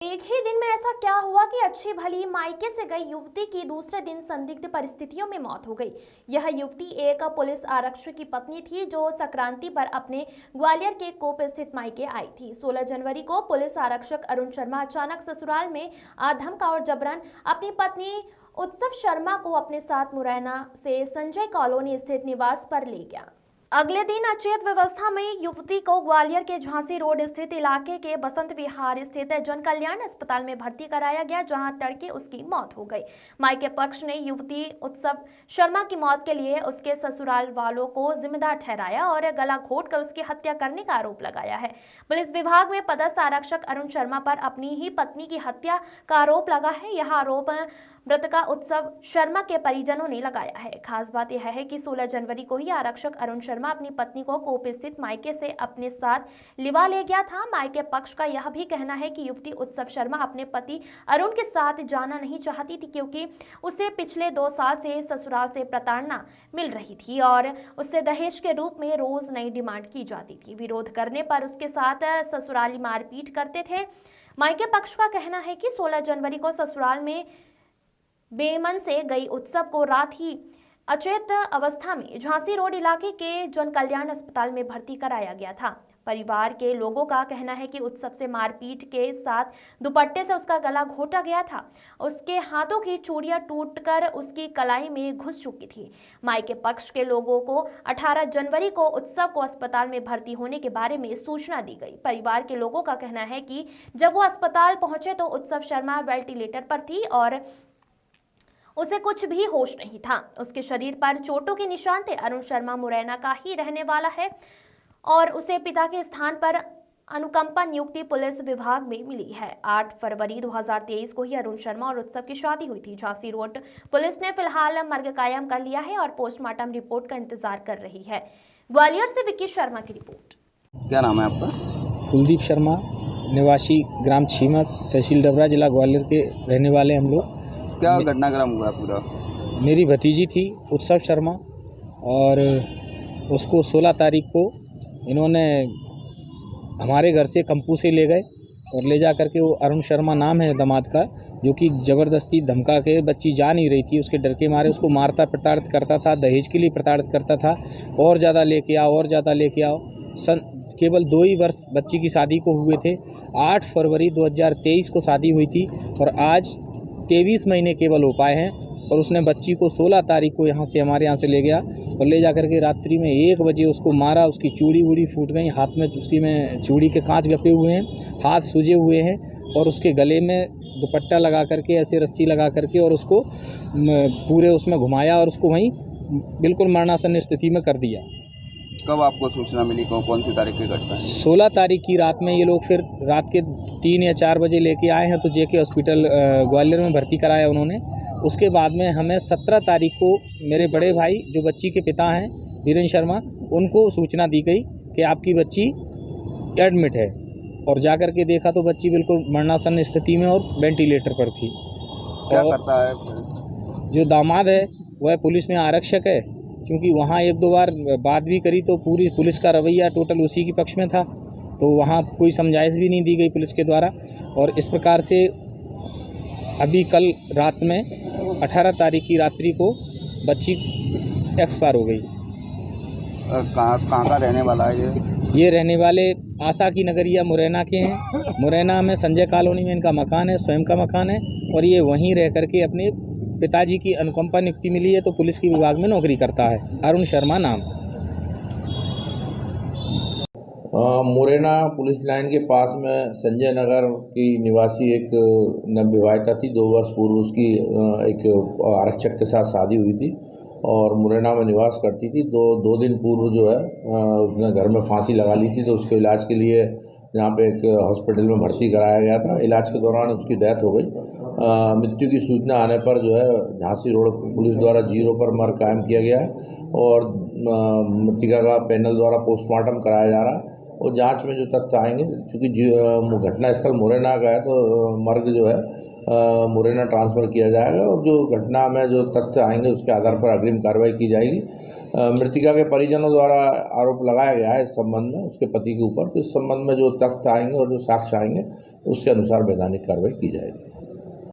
एक ही दिन में ऐसा क्या हुआ कि अच्छी भली मायके से गई युवती की दूसरे दिन संदिग्ध परिस्थितियों में मौत हो गई। यह युवती एक पुलिस आरक्षक की पत्नी थी जो संक्रांति पर अपने ग्वालियर के कोप स्थित मायके आई थी। 16 जनवरी को पुलिस आरक्षक अरुण शर्मा अचानक ससुराल में आधमका और जबरन अपनी पत्नी उत्सव शर्मा को अपने साथ मुरैना से संजय कॉलोनी स्थित निवास पर ले गया। अगले दिन अचेत व्यवस्था में युवती को ग्वालियर के झांसी रोड स्थित इलाके के बसंत विहार स्थित जन कल्याण अस्पताल में भर्ती कराया गया, जहां तड़के उसकी मौत हो गई। मायके पक्ष ने युवती उत्सव शर्मा की मौत के लिए उसके ससुराल वालों को जिम्मेदार ठहराया और गला घोंटकर उसकी हत्या करने का आरोप लगाया है। पुलिस विभाग में पदस्थ आरक्षक अरुण शर्मा पर अपनी ही पत्नी की हत्या का आरोप लगा है। यह आरोप मृतका उत्सव शर्मा के परिजनों ने लगाया है। खास बात यह है कि 16 जनवरी को ही आरक्षक अरुण शर्मा अपनी पत्नी को कोप स्थित मायके से अपने साथ लिवा ले गया था। मायके पक्ष का यह भी कहना है कि युवती उत्सव शर्मा अपने पति अरुण के साथ जाना नहीं चाहती थी, क्योंकि उसे पिछले 2 साल से ससुराल से प्रताड़ना मिल रही थी और उससे दहेज के रूप में रोज नई डिमांड की जाती थी। विरोध करने पर उसके साथ ससुराली मारपीट करते थे। मायके पक्ष का कहना है कि 16 जनवरी को ससुराल में बेमन से गई उत्सव को रात ही अचेत अवस्था में झांसी रोड इलाके के जन कल्याण अस्पताल में भर्ती कराया गया था। परिवार के लोगों का कहना है कि उत्सव से मारपीट के साथ दुपट्टे से उसका गला घोटा गया था। उसके हाथों की चूड़ियां टूटकर उसकी कलाई में घुस चुकी थी। मायके पक्ष के लोगों को 18 जनवरी को उत्सव को अस्पताल में भर्ती होने के बारे में सूचना दी गई। परिवार के लोगों का कहना है कि जब वो अस्पताल पहुंचे तो उत्सव शर्मा वेंटिलेटर पर थी और उसे कुछ भी होश नहीं था। उसके शरीर पर चोटों के निशान थे। अरुण शर्मा मुरैना का ही रहने वाला है और उसे पिता के स्थान पर अनुकंपा नियुक्ति पुलिस विभाग में मिली है। 8 फरवरी 2023 को ही अरुण शर्मा और उत्सव की शादी हुई थी। झांसी रोड पुलिस ने फिलहाल मर्ग कायम कर लिया है और पोस्टमार्टम रिपोर्ट का इंतजार कर रही है। ग्वालियर से विक्की शर्मा की रिपोर्ट। क्या नाम है आपका? कुलदीप शर्मा, निवासी ग्राम छीमत, तहसील डबरा, जिला ग्वालियर के रहने वाले हम लोग। क्या घटनाक्रम हुआ पूरा? मेरी भतीजी थी उत्सव शर्मा और उसको 16 तारीख को इन्होंने हमारे घर से कंपू से ले गए और ले जा करके, वो अरुण शर्मा नाम है दामाद का, जो कि ज़बरदस्ती धमका के, बच्ची जा नहीं रही थी, उसके डर के मारे उसको मारता प्रताड़ित करता था, दहेज के लिए प्रताड़ित करता था, और ज़्यादा लेके आओ और ज़्यादा लेके आओ। केवल 2 ही वर्ष बच्ची की शादी को हुए थे। 8 फरवरी 2023 को शादी हुई थी और आज 23 महीने केवल हो पाए हैं और उसने बच्ची को 16 तारीख को हमारे यहाँ से ले गया और ले जा करके रात्रि में 1 बजे उसको मारा। उसकी चूड़ी वूड़ी फूट गई, हाथ में उसकी में चूड़ी के कांच गपे हुए हैं, हाथ सूजे हुए हैं और उसके गले में दुपट्टा लगा करके, ऐसे रस्सी लगा करके और उसको पूरे उसमें घुमाया और उसको वहीं बिल्कुल मरणासन स्थिति में कर दिया। कब आपको सूचना मिली? कौन सी तारीख की घटना? 16 तारीख की रात में ये लोग फिर रात के 3 या 4 बजे लेके आए हैं, तो जेके हॉस्पिटल ग्वालियर में भर्ती कराया उन्होंने। उसके बाद में हमें 17 तारीख को मेरे बड़े भाई, जो बच्ची के पिता हैं वीरेंद्र शर्मा, उनको सूचना दी गई कि आपकी बच्ची एडमिट है, और जा कर के देखा तो बच्ची बिल्कुल मरणासन स्थिति में और वेंटिलेटर पर थी। क्या करता है? जो दामाद है वह पुलिस में आरक्षक है, क्योंकि वहाँ 1-2 बार बात भी करी तो पूरी पुलिस का रवैया टोटल उसी के पक्ष में था, तो वहाँ कोई समझाइश भी नहीं दी गई पुलिस के द्वारा। और इस प्रकार से अभी कल रात में 18 तारीख की रात्रि को बच्ची एक्सपायर हो गई। कहाँ का रहने वाला है ये रहने वाले आशा की नगरिया मुरैना के हैं। मुरैना में संजय कॉलोनी में इनका मकान है, स्वयं का मकान है, और ये वहीं रह करके अपने पिताजी की अनुकंपा नियुक्ति मिली है तो पुलिस के विभाग में नौकरी करता है। अरुण शर्मा नाम। मुरैना पुलिस लाइन के पास में संजय नगर की निवासी एक नवविवाहिता थी। 2 वर्ष पूर्व उसकी एक आरक्षक के साथ शादी हुई थी और मुरैना में निवास करती थी। 2 दिन पूर्व जो है उसने घर में फांसी लगा ली थी, तो उसके इलाज के लिए यहाँ पे एक हॉस्पिटल में भर्ती कराया गया था। इलाज के दौरान उसकी डेथ हो गई। मृत्यु की सूचना आने पर जो है झांसी रोड पुलिस द्वारा 0 पर मर्ग कायम किया गया है और मृतिका का पैनल द्वारा पोस्टमार्टम कराया जा रहा है और जांच में जो तथ्य आएंगे, चूँकि घटना स्थल मुरैना का है तो मर्ग जो है मुरैना ट्रांसफ़र किया जाएगा और जो घटना में जो तथ्य आएंगे उसके आधार पर अग्रिम कार्रवाई की जाएगी। मृतिका के परिजनों द्वारा आरोप लगाया गया है इस संबंध में उसके पति के ऊपर, तो इस संबंध में जो तथ्य आएंगे और जो साक्ष्य आएंगे उसके अनुसार वैधानिक कार्रवाई की जाएगी।